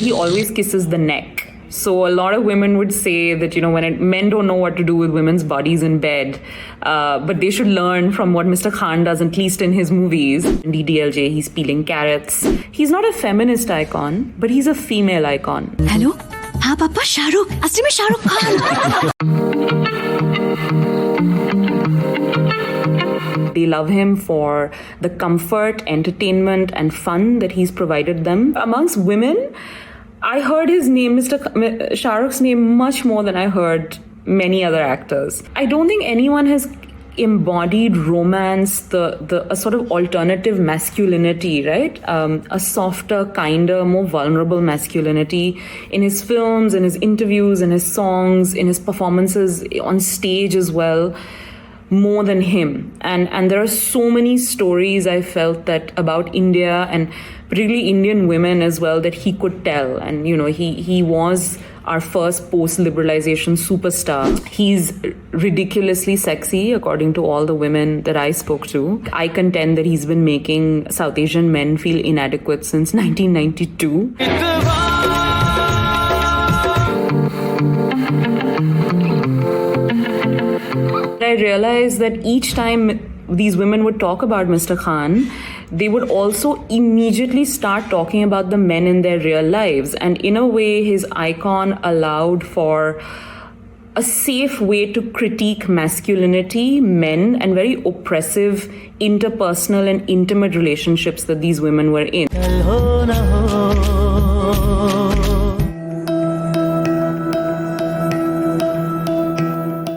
He always kisses the neck. So a lot of women would say that, when men don't know what to do with women's bodies in bed, but they should learn from what Mr. Khan does, at least in his movies. In DDLJ, he's peeling carrots. He's not a feminist icon, but he's a female icon. Hello? हाँ पापा शाहरुख असली में Shahrukh Khan. They love him for the comfort, entertainment, and fun that he's provided them. Amongst women, I heard his name, Shah Rukh's name, much more than I heard many other actors. I don't think anyone has embodied romance, a sort of alternative masculinity, right? A softer, kinder, more vulnerable masculinity in his films, in his interviews, in his songs, in his performances on stage as well, more than him. And there are so many stories I felt that about India and particularly Indian women as well that he could tell. And, he was our first post-liberalization superstar. He's ridiculously sexy, according to all the women that I spoke to. I contend that he's been making South Asian men feel inadequate since 1992. I realized that each time these women would talk about Mr. Khan, they would also immediately start talking about the men in their real lives. And in a way, his icon allowed for a safe way to critique masculinity, men, and very oppressive interpersonal and intimate relationships that these women were in.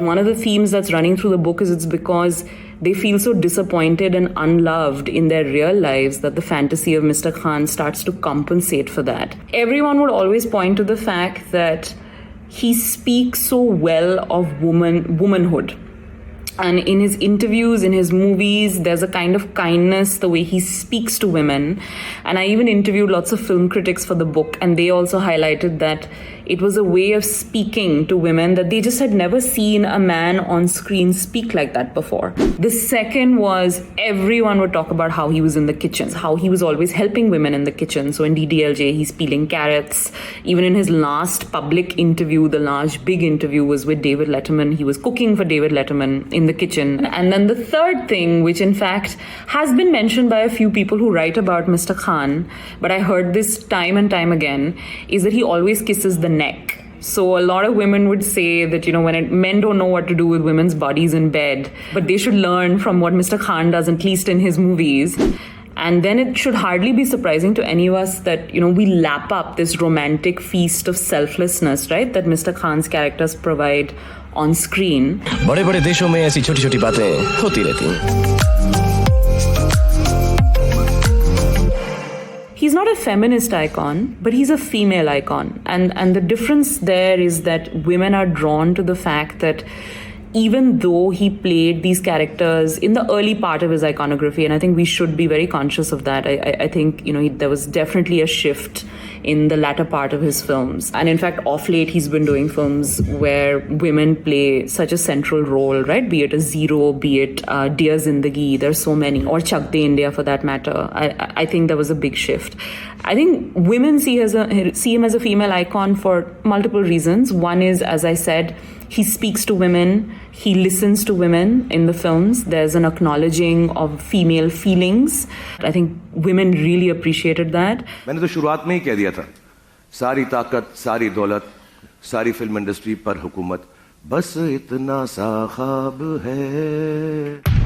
One of the themes that's running through the book is it's because they feel so disappointed and unloved in their real lives that the fantasy of Mr. Khan starts to compensate for that. Everyone would always point to the fact that he speaks so well of womanhood. And in his interviews, in his movies, there's a kind of kindness, the way he speaks to women. And I even interviewed lots of film critics for the book, and they also highlighted that it was a way of speaking to women that they just had never seen a man on screen speak like that before. The second was everyone would talk about how he was in the kitchen, how he was always helping women in the kitchen. So in DDLJ, he's peeling carrots. Even in his last public interview, the last big interview was with David Letterman. He was cooking for David Letterman in the kitchen. And then the third thing, which in fact has been mentioned by a few people who write about Mr. Khan, but I heard this time and time again, is that he always kisses the neck. So a lot of women would say that, when men don't know what to do with women's bodies in bed, but they should learn from what Mr. Khan does, at least in his movies. And then it should hardly be surprising to any of us that, we lap up this romantic feast of selflessness, right, that Mr. Khan's characters provide on screen. बड़े-बड़े देशों में ऐसी छोटी-छोटी बातें होती रहती हैं. He's not a feminist icon, but he's a female icon. And the difference there is that women are drawn to the fact that even though he played these characters in the early part of his iconography, and I think we should be very conscious of that, I think, there was definitely a shift in the latter part of his films. And in fact, off late, he's been doing films where women play such a central role, right? Be it a Zero, be it Dear Zindagi, there's so many, or Chak De India for that matter. I think there was a big shift. I think women see him as a female icon for multiple reasons. One is, as I said, he speaks to women, he listens to women in the films. There's an acknowledging of female feelings. I think women really appreciated that. मैंने तो शुरुआत में ही कह दिया था, सारी ताकत, सारी दौलत, सारी फिल्म इंडस्ट्री पर हुकूमत, बस इतना सा ख्वाब है.